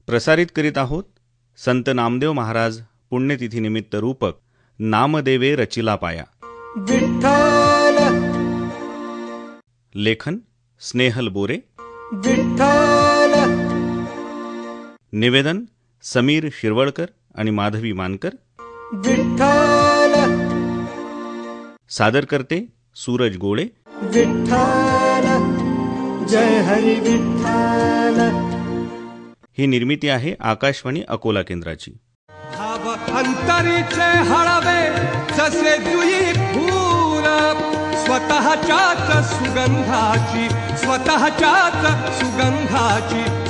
प्रसारित करीत आहोत संत नामदेव महाराज पुण्यतिथीनिमित्त रूपक नामदेवे रचिला पाया. विठ्ठल लेखन स्नेहल बोरे. विठ्ठल निवेदन समीर शिरवळकर आणि माधवी मानकर. विठ्ठल सादर करते सूरज गोळे. विठ्ठल जय हरी विठ्ठल. ही निर्मिती आहे आकाशवाणी अकोला केंद्राची. भाव अंतरीचे हळवे जसे जुई फूल, स्वतःच्याच सुगंधाची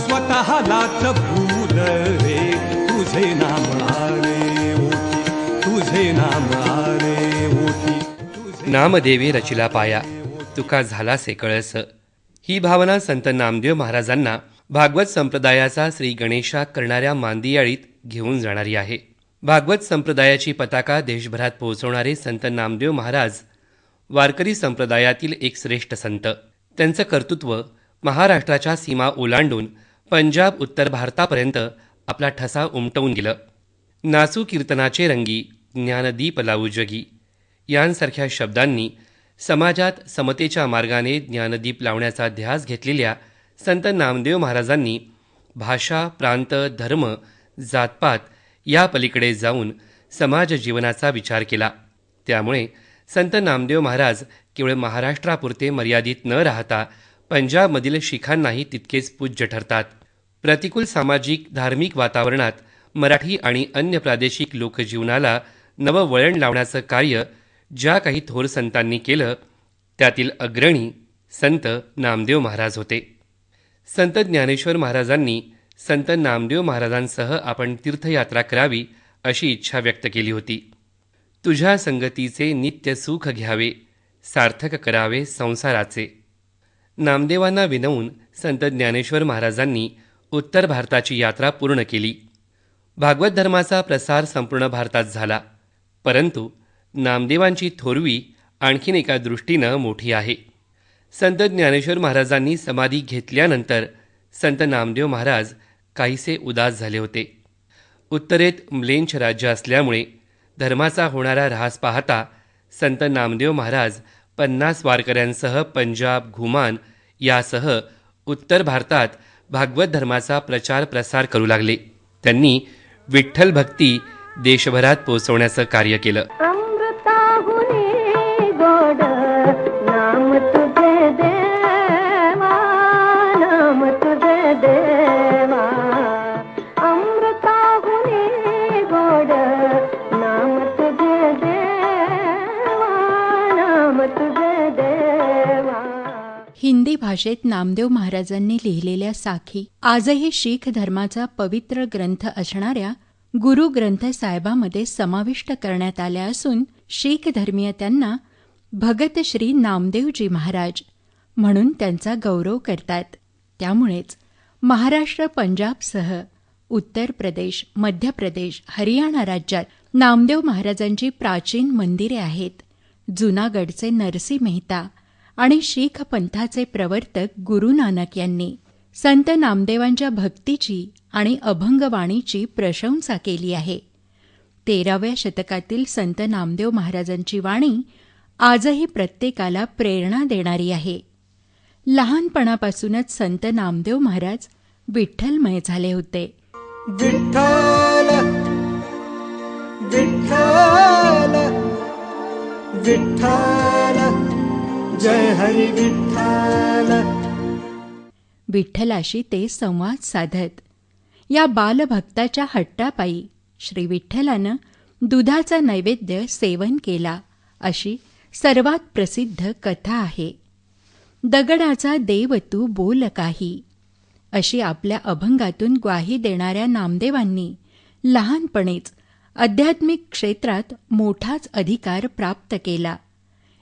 स्वतःलाच भूल रे. तुझे नाम आले ओठी, तुझे नाम आले ओठी. नामदेवे रचिला पाया तुका झालासे कळस. ही भावना संत नामदेव महाराजांना भागवत संप्रदायाचा श्री गणेशात करणाऱ्या मांदियाळीत घेऊन जाणारी आहे. भागवत संप्रदायाची पताका देशभरात पोहोचवणारे संत नामदेव महाराज वारकरी संप्रदायातील एक श्रेष्ठ संत. त्यांचं कर्तृत्व महाराष्ट्राच्या सीमा ओलांडून पंजाब उत्तर भारतापर्यंत आपला ठसा उमटवून गेलं. नाचू कीर्तनाचे रंगी, ज्ञानदीप लावू जगी यांसारख्या शब्दांनी समाजात समतेच्या मार्गाने ज्ञानदीप लावण्याचा ध्यास घेतलेल्या संत नामदेव महाराजांनी भाषा, प्रांत, धर्म, जातपात या पलीकडे जाऊन समाज जीवनाचा विचार केला. त्यामुळे संत नामदेव महाराज केवळ महाराष्ट्रापुरते मर्यादित न राहता पंजाबमधील शीखांनाही तितकेच पूज्य ठरतात. प्रतिकूल सामाजिक धार्मिक वातावरणात मराठी आणि अन्य प्रादेशिक लोकजीवनाला नवं वळण लावण्याचं कार्य ज्या काही थोर संतांनी केलं त्यातील अग्रणी संत नामदेव महाराज होते. संत ज्ञानेश्वर महाराजांनी संत नामदेव महाराजांसह आपण तीर्थयात्रा करावी अशी इच्छा व्यक्त केली होती. तुझ्या संगतीचे नित्य सुख घ्यावे, सार्थक करावे संसाराचे. नामदेवांना विनवून संत ज्ञानेश्वर महाराजांनी उत्तर भारताची यात्रा पूर्ण केली. भागवत धर्माचा प्रसार संपूर्ण भारतात झाला. परंतु नामदेवांची थोरवी आणखीन एका दृष्टीनं मोठी आहे. संत ज्ञानेश्वर महाराजांनी समाधी घेतल्यानंतर संत नामदेव महाराज काहीसे उदास झाले होते. उत्तरेत म्लेंछ राज्य असल्यामुळे धर्माचा होणारा ऱ्हास पाहता संत नामदेव महाराज 50 वारकऱ्यांसह पंजाब, घुमान यासह उत्तर भारतात भागवत धर्माचा प्रचार प्रसार करू लागले. त्यांनी विठ्ठल भक्ती देशभरात पोहोचवण्याचं कार्य केलं. हिंदी भाषेत नामदेव महाराजांनी लिहिलेल्या साखी आजही शीख धर्माचा पवित्र ग्रंथ असणाऱ्या गुरु ग्रंथ साहेबामध्ये समाविष्ट करण्यात आल्या असून शीख धर्मीय त्यांना भगत श्री नामदेवजी महाराज म्हणून त्यांचा गौरव करतात. त्यामुळेच महाराष्ट्र, पंजाबसह उत्तर प्रदेश, मध्य प्रदेश, हरियाणा राज्यात नामदेव महाराजांची प्राचीन मंदिरे आहेत. जुनागडचे नरसी मेहता आणि शीख पंथाचे प्रवर्तक गुरु नानक यांनी संत नामदेवांच्या भक्तीची आणि अभंगवाणीची प्रशंसा केली आहे. 13व्या शतकातील संत नामदेव महाराजांची वाणी आजही प्रत्येकाला प्रेरणा देणारी आहे. लहानपणापासूनच संत नामदेव महाराज विठ्ठलमय झाले होते. विठ्ठल विठ्ठल विठ्ठल जय हरी विठ्ठल. विठ्ठलाशी ते संवाद साधत. या बालभक्ताच्या हट्टापायी श्री विठ्ठलानं दुधाचा नैवेद्य सेवन केला अशी सर्वात प्रसिद्ध कथा आहे. दगडाचा देव तू बोल काही अशी आपल्या अभंगातून ग्वाही देणाऱ्या नामदेवांनी लहानपणीच आध्यात्मिक क्षेत्रात मोठाच अधिकार प्राप्त केला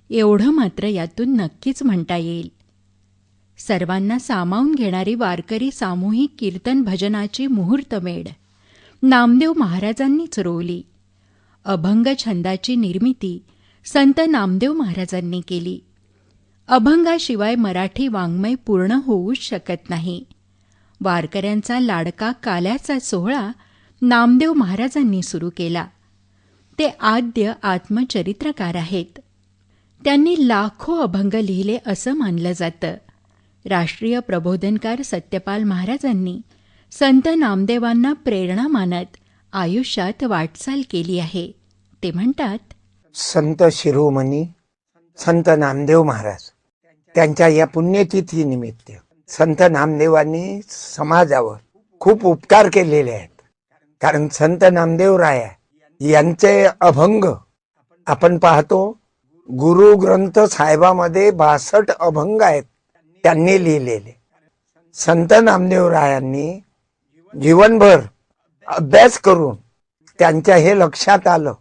एवढं मात्र यातून नक्कीच म्हणता येईल. सर्वांना सामावून घेणारी वारकरी सामूहिक कीर्तन भजनाची मुहूर्तमेढ नामदेव महाराजांनीच रोवली. अभंग छंदाची निर्मिती संत नामदेव महाराजांनी केली. अभंगाशिवाय मराठी वाङ्मय पूर्ण होऊच शकत नाही. वारकऱ्यांचा लाडका काल्याचा सोहळा नामदेव महाराजांनी सुरू केला. ते आद्य आत्मचरित्रकार आहेत. त्यांनी लाखो अभंग लिहिले असं मानलं जातं. राष्ट्रीय प्रबोधनकार सत्यपाल महाराजांनी संत नामदेवांना प्रेरणा मानत आयुष्यात वाटचाल केली आहे. ते म्हणतात, संत शिरोमणी संत नामदेव महाराज त्यांच्या या पुण्यतिथीनिमित्त संत नामदेवांनी समाजावर खूप उपकार केलेले आहेत. कारण संत नामदेव राया यांचे अभंग आपण पाहतो, गुरु ग्रंथ साहेबामध्ये 62 अभंग आहेत त्यांनी लिहिलेले. संत नामदेव रायांनी जीवनभर अभ्यास करून त्यांच्या हे लक्षात आलं,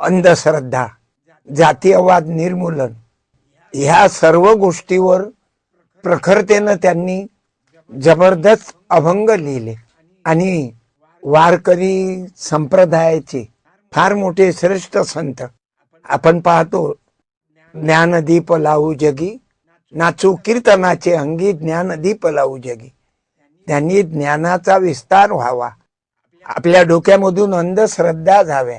अंधश्रद्धा, जातीयवाद निर्मूलन ह्या सर्व गोष्टीवर प्रखरतेनं त्यांनी जबरदस्त अभंग लिहिले आणि वारकरी संप्रदायाचे फार मोठे श्रेष्ठ संत आपण पाहतो. ज्ञानदीप लावू जगी, नाचू कीर्तनाचे अंगी, ज्ञानदीप लावू जगी. त्यांनी ज्ञानाचा विस्तार व्हावा, आपल्या डोक्यामधून अंधश्रद्धा जाव्या,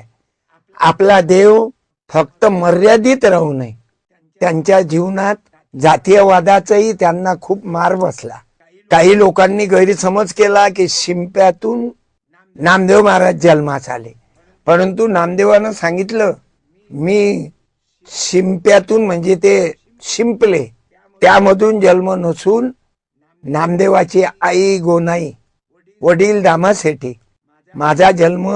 आपला देव फक्त मर्यादित राहू नये. त्यांच्या जीवनात जातीयवादाचाही त्यांना खूप मार बसला. काही लोकांनी गैरसमज केला की शिंप्यातून नामदेव महाराज जन्मास आले, परंतु नामदेवानं सांगितलं, मी शिंप्यातून म्हणजे ते शिंपले त्यामधून जन्म नसून नामदेवाची आई गोनाई, वडील दामासेठी, माझा जन्म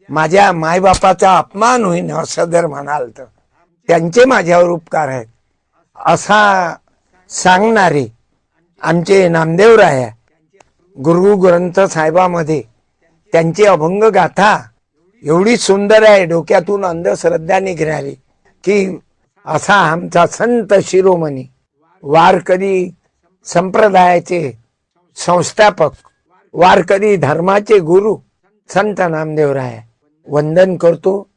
माझ्या मायबापाचा अपमान होईन असं जर म्हणाल तर त्यांचे माझ्यावर उपकार आहेत असा सांगणारे आमचे नामदेव राया गुरु ग्रंथ साहेबामध्ये त्यांची अभंग गाथा एवढी सुंदर आहे, डोक्यातून अंधश्रद्धा निघणारी, की असा आमचा संत शिरोमणी वारकरी संप्रदायाचे संस्थापक, वारकरी धर्माचे गुरु संत नामदेव राय वंदन करतो.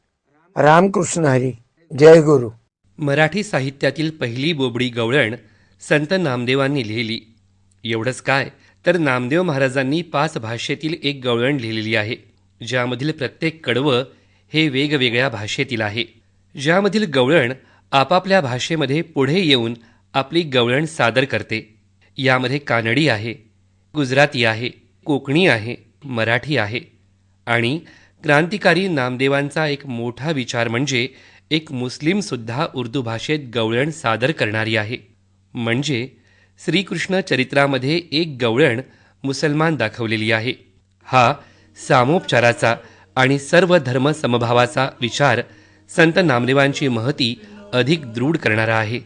रामकृष्ण हरी, जय गुरु. मराठी साहित्यातील पहिली बोबडी गवळण संत नामदेवांनी लिहिली. एवढंच काय, तर नामदेव महाराजांनी 5 भाषेतील एक गवळण लिहिलेली आहे, ज्यामधील प्रत्येक कडवं हे वेगवेगळ्या भाषेतील आहे. ज्यामधील गवळण आपापल्या भाषेमध्ये पुढे येऊन आपली गवळण सादर करते. यामध्ये कानडी आहे, गुजराती आहे, कोकणी आहे, मराठी आहे. आणि क्रांतिकारी नामदेवांचा एक मोठा विचार म्हणजे एक मुस्लिमसुद्धा उर्दू भाषेत गवळण सादर करणारी आहे. म्हणजे श्रीकृष्ण चरित्रामध्ये एक गवळण मुसलमान दाखवलेली आहे. हा सामोपचाराचा आणि सर्व धर्म समभावाचा विचार संत नामदेवांची महती अधिक दृढ करणारा आहे.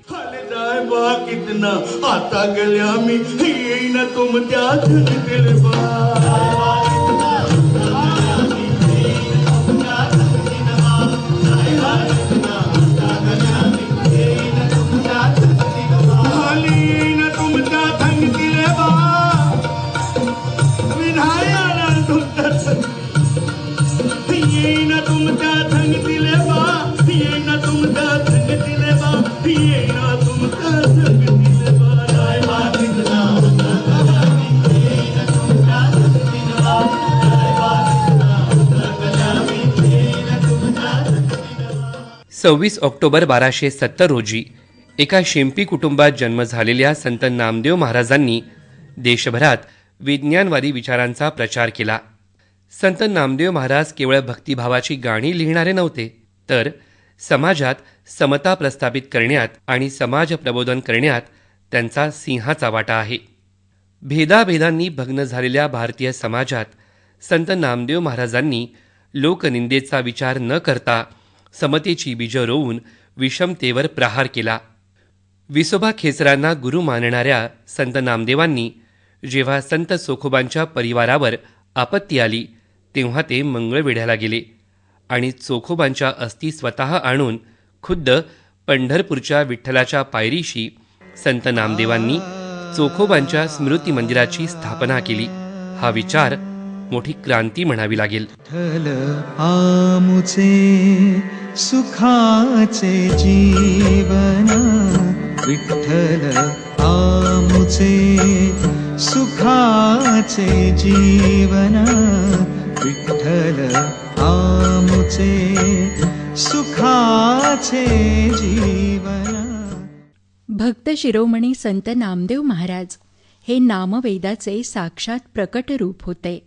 कितना आता गल्या मी येईन तुम त्या दिल सव्वीस ऑक्टोबर 1270 रोजी एका शिंपी कुटुंबात जन्म झालेल्या संत नामदेव महाराजांनी देशभरात विज्ञानवादी विचारांचा प्रचार केला. संत नामदेव महाराज केवळ भक्तिभावाची गाणी लिहिणारे नव्हते, तर समाजात समता प्रस्थापित करण्यात आणि समाज प्रबोधन करण्यात त्यांचा सिंहाचा वाटा आहे. भेदाभेदांनी भग्न झालेल्या भारतीय समाजात संत नामदेव महाराजांनी लोकनिंदेचा विचार न करता समतेची बीजं रोवून विषमतेवर प्रहार केला. विसोबा खेचरांना गुरु मानणाऱ्या संत नामदेवांनी जेव्हा संत चोखोबांच्या परिवारावर आपत्ती आली तेव्हा ते मंगळवेढ्याला गेले आणि चोखोबांच्या अस्थी स्वतः आणून खुद्द पंढरपूरच्या विठ्ठलाच्या पायरीशी संत नामदेवांनी चोखोबांच्या स्मृती मंदिराची स्थापना केली. हा विचार मोठी क्रांती म्हणावी लागेल. आमुचे सुखाचे जीवन विठ्ठल आमुचे सुखाचे जीवन विठ्ठल आमुचे सुखाचे जीवन. भक्त शिरोमणी संत नामदेव महाराज हे नामवेदाचे साक्षात प्रकट रूप होते.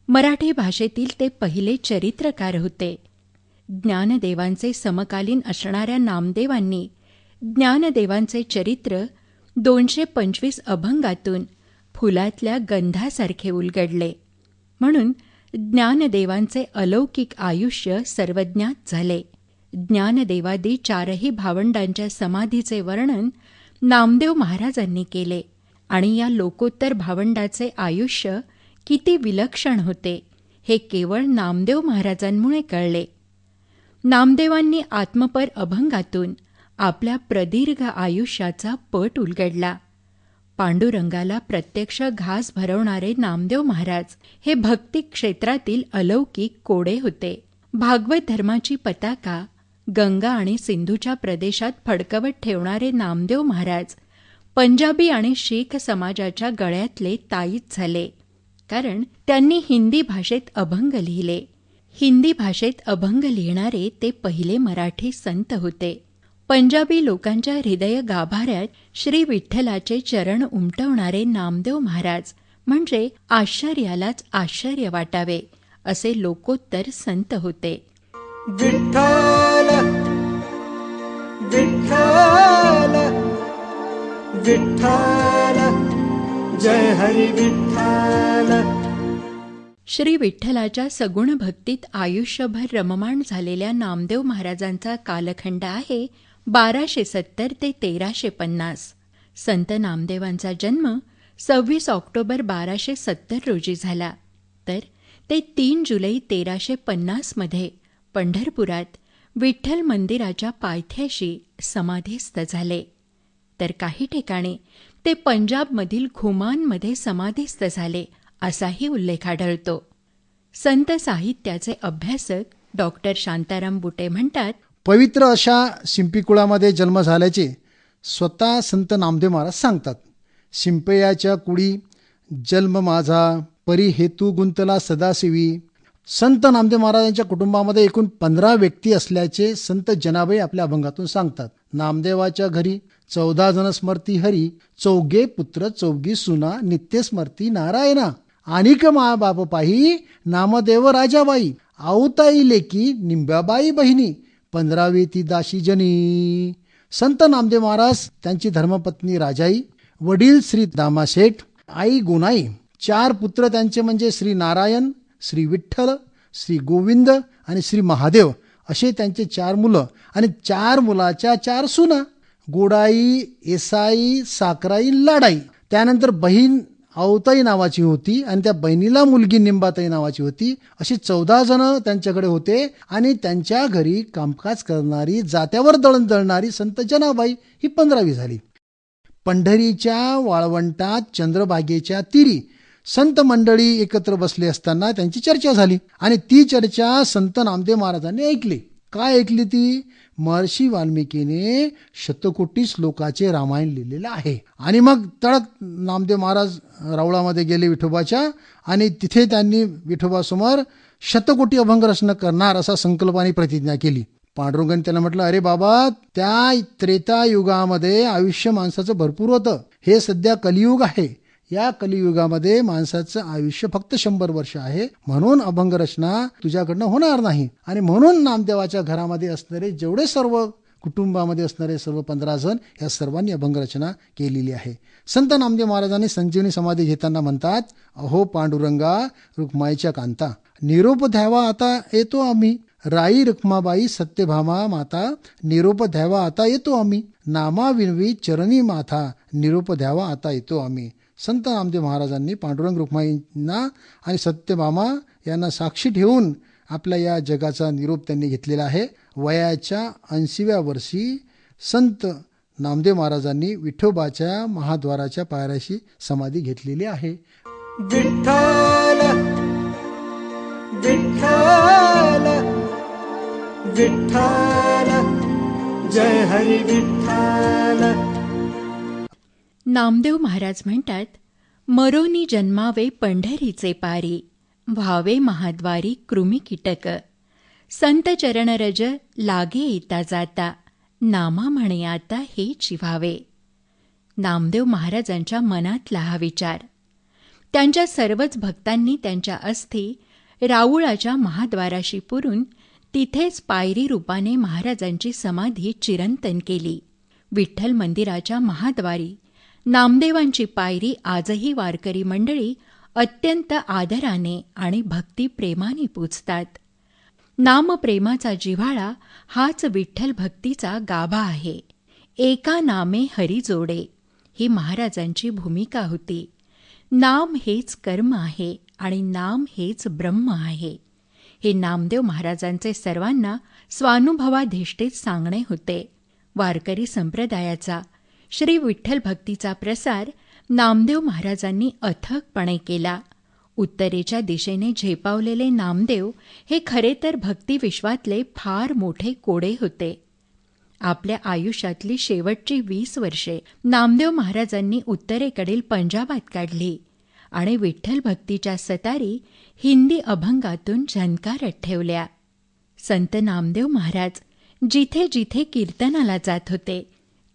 मराठी भाषेतील ते पहिले चरित्रकार होते. ज्ञानदेवांचे समकालीन असणाऱ्या नामदेवांनी ज्ञानदेवांचे चरित्र 225 अभंगातून फुलातल्या गंधासारखे उलगडले. म्हणून ज्ञानदेवांचे अलौकिक आयुष्य सर्वज्ञात झाले. ज्ञानदेवादी 4ही भावंडांच्या समाधीचे वर्णन नामदेव महाराजांनी केले आणि या लोकोत्तर भावंडाचे आयुष्य किती विलक्षण होते हे केवळ नामदेव महाराजांमुळे कळले. नामदेवांनी आत्मपर अभंगातून आपल्या प्रदीर्घ आयुष्याचा पट उलगडला. पांडुरंगाला प्रत्यक्ष घास भरवणारे नामदेव महाराज हे भक्ती क्षेत्रातील अलौकिक कोडे होते. भागवत धर्माची पताका गंगा आणि सिंधूच्या प्रदेशात फडकवत ठेवणारे नामदेव महाराज पंजाबी आणि शीख समाजाच्या गळ्यातले ताईत झाले. कारण त्यांनी हिंदी भाषेत अभंग लिहिले. हिंदी भाषेत अभंग लिहिणारे ते पहिले मराठी संत होते. पंजाबी लोकांच्या हृदय गाभाऱ्यात श्री विठ्ठलाचे चरण उमटवणारे नामदेव महाराज म्हणजे आश्चर्यालाच आश्चर्य वाटावे असे लोकोत्तर संत होते. विठ्ठल विठ्ठल विठ्ठल जय हरी विठ्ठल. श्री विठ्ठलाच्या सगुण भक्तीत आयुष्यभर रममाण झालेल्या नामदेव महाराजांचा कालखंड आहे 1270 ते 1350. संत नामदेवांचा जन्म 26 ऑक्टोबर 1270 रोजी झाला. तर ते 3 जुलै 1350 मध्ये पंढरपुरात विठ्ठल मंदिराच्या पायथ्याशी समाधीस्थ झाले. तर काही ठिकाणी ते पंजाबमधील घुमानमध्ये समाधीस्थ झाले असाही उल्लेख आढळतो. संत साहित्याचे अभ्यासक डॉक्टर शांताराम बुटे म्हणतात, पवित्र अशा शिंपीकुळामध्ये जन्म झाल्याचे स्वतः संत नामदेव महाराज सांगतात. शिंपयाच्या कुळी जन्म माझा, परी हेतू गुंतला सदाशिवी. संत नामदेव महाराजांच्या कुटुंबामध्ये एकूण 15 व्यक्ती असल्याचे संत जनाबाई आपल्या अभंगातून सांगतात. नामदेवाच्या घरी 14 जण स्मरती हरी, 4 पुत्र 4 सुना, नित्य स्मरती नारायणा. आणिक मा बाप पाही नामदेव राजाबाई, आऊताई लेकी निंबाबाई बहिणी, 15वी ती दाशी जनी. संत नामदेव महाराज त्यांची धर्मपत्नी राजाई, वडील श्री दामाशेठ, आई गुणाई. 4 पुत्र त्यांचे म्हणजे श्री नारायण, श्री विठ्ठल, श्री गोविंद आणि श्री महादेव असे त्यांचे 4 मुलं आणि 4 मुलाच्या 4 सुना, गोडाई, येसाई, साकराई, लाडाई. त्यानंतर बहीण आवताई नावाची होती आणि त्या बहिणीला मुलगी निंबाताई नावाची होती. अशी 14 जण त्यांच्याकडे होते आणि त्यांच्या घरी कामकाज करणारी, जात्यावर दळण दळणारी संत जनाबाई ही 15वी झाली. पंढरीच्या वाळवंटात चंद्रभागेच्या तीरी संत मंडळी एकत्र बसले असताना त्यांची चर्चा झाली आणि ती चर्चा संत नामदेव महाराजांनी ऐकली. काय ऐकली ती? महर्षी वाल्मिकीने शतकोटी श्लोकाचे रामायण लिहिलेलं आहे. आणि मग तडक नामदेव महाराज रावळामध्ये गेले विठोबाच्या आणि तिथे त्यांनी विठोबासमोर शतकोटी अभंग रचना करणार असा संकल्पाने प्रतिज्ञा केली. पांडुरंगाने त्यांना म्हटलं, अरे बाबा, त्या त्रेता युगामध्ये आयुष्य माणसाचं भरपूर होतं. हे सध्या कलियुग आहे. या कलियुगामध्ये माणसाचं आयुष्य फक्त 100 वर्ष आहे. म्हणून अभंग रचना तुझ्याकडनं होणार नाही. आणि म्हणून नामदेवाच्या घरामध्ये असणारे जेवढे सर्व कुटुंबामध्ये असणारे सर्व 15 जण या सर्वांनी अभंग रचना केलेली आहे. संत नामदेव महाराजांनी संजीवनी समाधी घेताना म्हणतात, अहो पांडुरंगा रुक्माईच्या कांता, निरोप द्यावा आता येतो आम्ही. राई रुक्माबाई सत्यभामा माता, निरोप द्यावा आता येतो आम्ही. नामा विनवी चरणी माथा, निरोप द्यावा आता येतो आम्ही. संत नामदेव महाराजांनी पांडुरंग रुक्माईंना आणि सत्यभामा यांना साक्षी ठेवून आपल्या या जगाचा निरोप त्यांनी घेतलेला आहे. वयाच्या 80व्या वर्षी संत नामदेव महाराजांनी विठोबाच्या महाद्वाराच्या पायऱ्याशी समाधी घेतलेली आहे. विठ्ठल विठ्ठल विठ्ठल जय हरी विठ्ठल. नामदेव महाराज म्हणतात, मरोनी जन्मावे पंढरीचे पारी, व्हावे महाद्वारी कृमी कीटक. संत चरणरज लागे येता जाता, नामा म्हणे आता हे चिव्हावे. नामदेव महाराजांच्या मनातला हा विचार. त्यांच्या सर्वच भक्तांनी त्यांच्या अस्थी राऊळाच्या महाद्वाराशी पुरून तिथेच पायरी रूपाने महाराजांची समाधी चिरंतन केली. विठ्ठल मंदिराच्या महाद्वारी नामदेवांची पायरी आजही वारकरी मंडळी अत्यंत आदराने आणि भक्तिप्रेमाने पूजतात. नामप्रेमाचा जिव्हाळा हाच विठ्ठल भक्तीचा गाभा आहे. एका नामे हरी जोडे ही महाराजांची भूमिका होती. नाम हेच कर्म आहे आणि नाम हेच ब्रह्म आहे. हे नामदेव महाराजांचे सर्वांना स्वानुभवाधिष्ठित सांगणे होते. वारकरी संप्रदायाचा श्री विठ्ठल भक्तीचा प्रसार नामदेव महाराजांनी अथकपणे केला. उत्तरेच्या दिशेने झेपावलेले नामदेव हे खरे तर भक्तिविश्वातले फार मोठे कोडे होते. आपल्या आयुष्यातली शेवटची 20 वर्षे नामदेव महाराजांनी उत्तरेकडील पंजाबात काढली आणि विठ्ठल भक्तीच्या सतारी हिंदी अभंगातून झंकारत ठेवल्या. संत नामदेव महाराज जिथे जिथे कीर्तनाला जात होते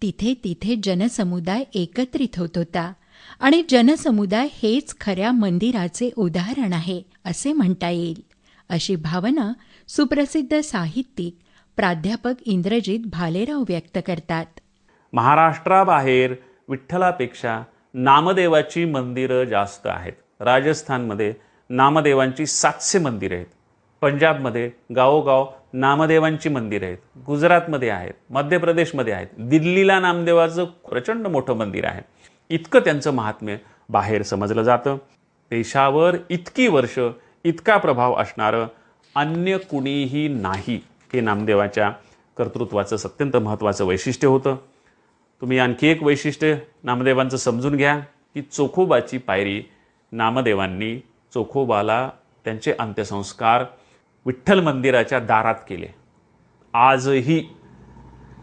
तिथे तिथे जनसमुदाय एकत्रित होत होता आणि जनसमुदाय हेच खऱ्या मंदिराचे उदाहरण आहे असे म्हणता येईल, अशी भावना सुप्रसिद्ध साहित्यिक प्राध्यापक इंद्रजित भालेराव व्यक्त करतात. महाराष्ट्राबाहेर विठ्ठलापेक्षा नामदेवाची मंदिरं जास्त आहेत. राजस्थानमध्ये नामदेवांची 700 मंदिरं आहेत. पंजाबमध्ये गावोगाव नामदेवांची मंदिरं आहेत. गुजरातमध्ये आहेत, मध्य प्रदेशमध्ये आहेत. दिल्लीला नामदेवाचं प्रचंड मोठं मंदिर आहे. इतकं त्यांचं महात्म्य बाहेर समजलं जातं. देशावर इतकी वर्ष इतका प्रभाव असणारं अन्य कुणीही नाही. हे नामदेवाच्या कर्तृत्वाचं अत्यंत महत्त्वाचं वैशिष्ट्य होतं. तुम्ही आणखी एक वैशिष्ट्य नामदेवांचं समजून घ्या की चोखोबाची पायरी नामदेवांनी चोखोबाला त्यांचे अंत्यसंस्कार विठ्ठल मंदिराच्या दारात केले. आजही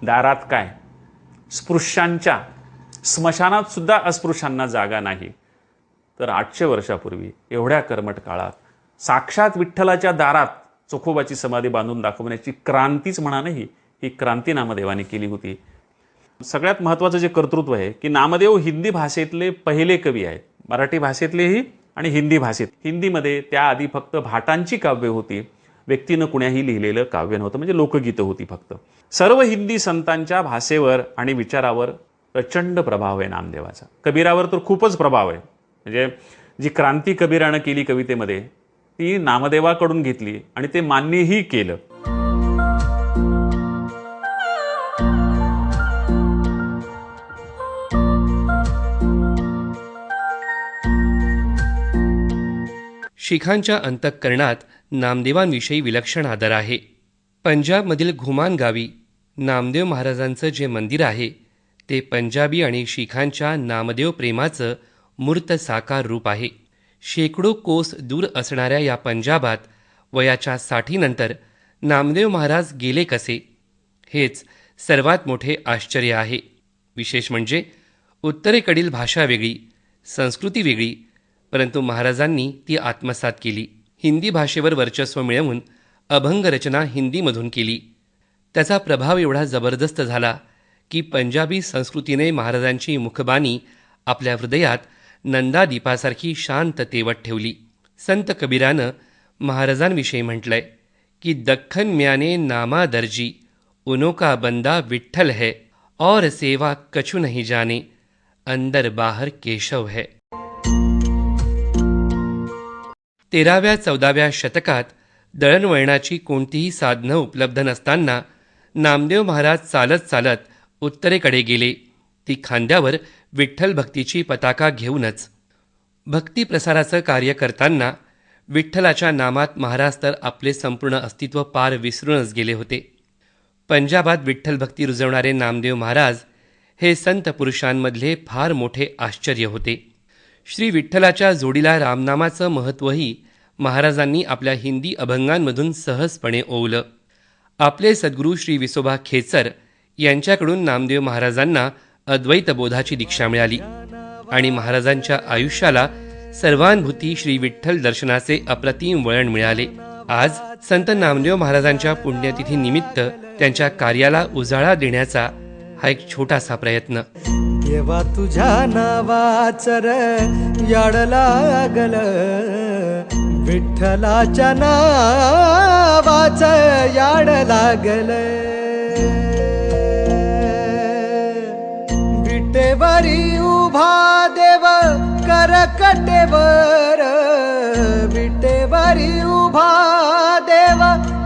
दारात काय, स्पृश्यांच्या स्मशानात सुद्धा अस्पृश्यांना जागा नाही. तर 800 वर्षापूर्वी एवढ्या कर्मट काळात साक्षात विठ्ठलाच्या दारात चोखोबाची समाधी बांधून दाखवण्याची क्रांतीच म्हणा नाही, ही क्रांती नामदेवाने केली होती. सगळ्यात महत्त्वाचं जे कर्तृत्व आहे की नामदेव हिंदी भाषेतले पहिले कवी आहेत. मराठी भाषेतलेही आणि हिंदी भाषेत. हिंदीमध्ये त्याआधी फक्त भाटांची काव्य होती. व्यक्तीनं कुण्याही लिहिलेलं काव्य नव्हतं, म्हणजे लोकगीतं होती फक्त. सर्व हिंदी संतांच्या भाषेवर आणि विचारावर प्रचंड प्रभाव आहे नामदेवाचा. कबीरावर तर खूपच प्रभाव आहे. म्हणजे जी क्रांती कबीरानं केली कवितेमध्ये ती नामदेवाकडून घेतली आणि ते मान्यही केलं. शिखांच्या अंतःकरणात नामदेवांविषयी विलक्षण आदर आहे. पंजाबमधील घुमान गावी नामदेव महाराजांचं जे मंदिर आहे ते पंजाबी आणि शिखांच्या नामदेव प्रेमाचं मूर्त साकार रूप आहे. शेकडो कोस दूर असणाऱ्या या पंजाबात वयाच्या 60 नंतर नामदेव महाराज गेले कसे, हेच सर्वात मोठे आश्चर्य आहे. विशेष म्हणजे उत्तरेकडील भाषा वेगळी, संस्कृती वेगळी, परंतु महाराजांनी ती आत्मसात केली. हिंदी भाषेवर वर्चस्व मिळवून अभंग रचना हिंदीमधून केली. त्याचा प्रभाव एवढा जबरदस्त झाला की पंजाबी संस्कृतीने महाराजांची मुखबाणी आपल्या हृदयात नंदादीपासारखी शांत तेवत ठेवली. संत कबीरानं महाराजांविषयी म्हटलंय की दख्खन म्याने नामा दर्जी, उनोका बंदा विठ्ठल है, और सेवा कछु नहीं जाने, अंदर बाहर केशव है. 13व्या-14व्या शतकात दळणवळणाची कोणतीही साधनं उपलब्ध नसताना नामदेव महाराज चालत चालत उत्तरेकडे गेले. ती खांद्यावर विठ्ठल भक्तीची पताका घेऊनच. भक्ती प्रसाराचं कार्य करताना विठ्ठलाच्या नामात महाराज तर आपले संपूर्ण अस्तित्व पार विसरूनच गेले होते. पंजाबात विठ्ठल भक्ती रुजवणारे नामदेव महाराज हे संत पुरुषांमधले फार मोठे आश्चर्य होते. श्री विठ्ठलाच्या जोडीला रामनामाचं महत्त्वही महाराजांनी आपल्या हिंदी अभंगांमधून सहजपणे ओवलं. आपले सद्गुरू श्री विसोबा खेचर यांच्याकडून नामदेव महाराजांना अद्वैत बोधाची दीक्षा मिळाली. आणि महाराजांच्या आयुष्याला सर्वानुभूती श्री विठ्ठल दर्शनाचे अप्रतिम वळण मिळाले. आज संत नामदेव महाराजांच्या पुण्यतिथी निमित्त त्यांच्या कार्याला उजाळा देण्याचा हा एक छोटासा प्रयत्न. देवा तुझ्या नावाचर याड लागल, विठ्ठलाच्या नावाच याड लागल. विटेवरी उभा देव करकटेवर, विटेवरी उभा देव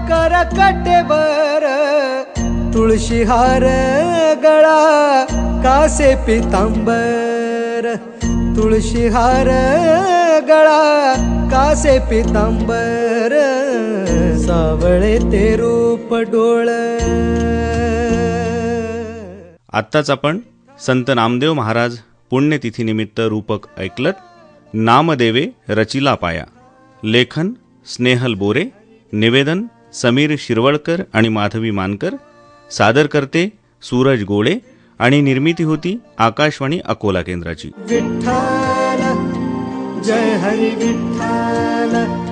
करकटेवर. तुळशीहार गळा कासे पितांबर, तुळशीहार गळा कासे पितांबर. सावळे ते रूप डोळ. आत्ताच आपण संत नामदेव महाराज पुण्यतिथीनिमित्त रूपक ऐकलत. नामदेवे रचिला पाया. लेखन स्नेहल बोरे. निवेदन समीर शिरवळकर आणि माधवी मानकर. सादर करते सूरज गोळे आणि निर्मिती होती आकाशवाणी अकोला केंद्राची. विठ्ठल जय हरी विठ्ठल.